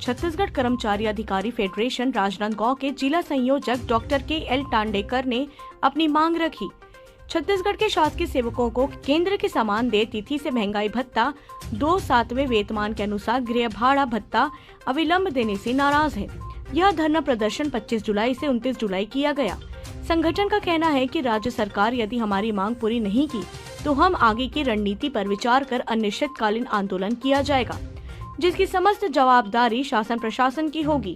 छत्तीसगढ़ कर्मचारी अधिकारी फेडरेशन राजनांदगांव के जिला संयोजक डॉक्टर के.एल. टांडेकर ने अपनी मांग रखी। छत्तीसगढ़ के शासकीय सेवकों को केंद्र के समान देय तिथि से महंगाई भत्ता 2/7वें वेतनमान के अनुसार गृह भाड़ा भत्ता अविलंब देने से नाराज है। यह धरना प्रदर्शन 25 जुलाई से 29 जुलाई किया गया। संगठन का कहना है कि राज्य सरकार यदि हमारी मांग पूरी नहीं की तो हम आगे की रणनीति पर विचार कर अनिश्चितकालीन आंदोलन किया जाएगा, जिसकी समस्त जवाबदारी शासन प्रशासन की होगी।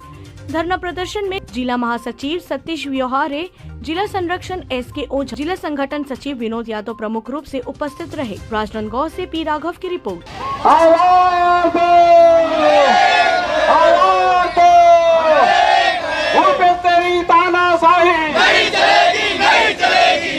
धरना प्रदर्शन में जिला महासचिव सतीश व्यवहारे, जिला संरक्षण एस.के. ओझा, जिला संगठन सचिव विनोद यादव प्रमुख रूप से उपस्थित रहे। राजनांदगांव से पी राघव की रिपोर्ट। तेरी तानाशाही नहीं चलेगी, नहीं चलेगी।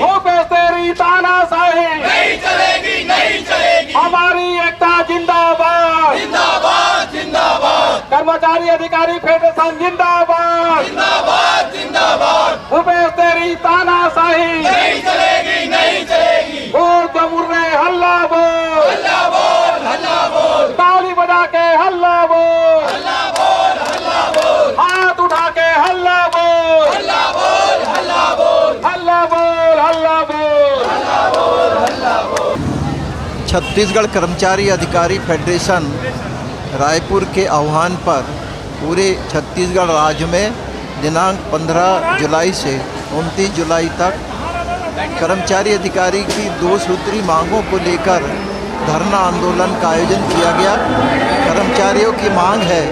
तेरी तानाशाही नहीं चलेगी, नहीं चलेगी। हमारी एकता जिंदाबाद, जिंदाबाद, जिंदाबाद। कर्मचारी अधिकारी फेडरेशन जिंदाबाद, जिंदाबाद, जिंदाबाद। भूपेश तेरी तानाशाही नहीं चलेगी, नहीं चलेगी। बोल जमुर्रे हल्ला बोल, हल्ला बोल, हल्ला बोल। ताली बजा के हल्ला बोल, हल्ला बोल, हल्ला बोल। हाथ उठा के हल्ला बोल, हल्ला बोल, हल्ला बोल, हल्ला बोल, हल्ला बोल, हल्ला बोल, हल्ला बोल। छत्तीसगढ़ कर्मचारी अधिकारी फेडरेशन रायपुर के आह्वान पर पूरे छत्तीसगढ़ राज्य में दिनांक 15 जुलाई से 29 जुलाई तक कर्मचारी अधिकारी की 2 सूत्री मांगों को लेकर धरना आंदोलन का आयोजन किया गया। कर्मचारियों की मांग है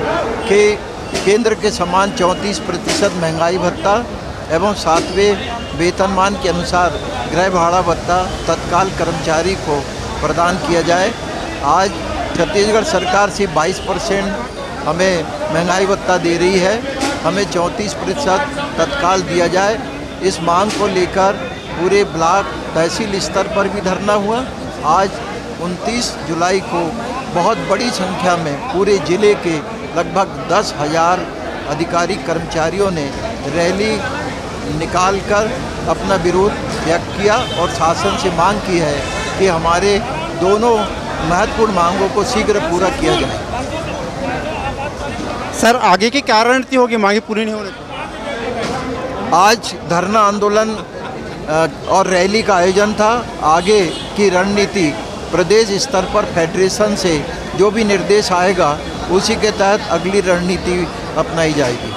कि केंद्र के समान 34% महंगाई भत्ता एवं 7वें वेतनमान के अनुसार गृह भाड़ा भत्ता तत्काल कर्मचारी को प्रदान किया जाए। आज छत्तीसगढ़ सरकार से 22% हमें महंगाई भत्ता दे रही है, हमें 34% तत्काल दिया जाए। इस मांग को लेकर पूरे ब्लॉक तहसील स्तर पर भी धरना हुआ। आज 29 जुलाई को बहुत बड़ी संख्या में पूरे ज़िले के लगभग 10,000 अधिकारी कर्मचारियों ने रैली निकालकर अपना विरोध व्यक्त किया और शासन से मांग की है कि हमारे दोनों महत्वपूर्ण मांगों को शीघ्र पूरा किया जाए। सर, आगे की क्या रणनीति होगी मांगे पूरी नहीं होने? आज धरना आंदोलन और रैली का आयोजन था। आगे की रणनीति प्रदेश स्तर पर फेडरेशन से जो भी निर्देश आएगा उसी के तहत अगली रणनीति अपनाई जाएगी।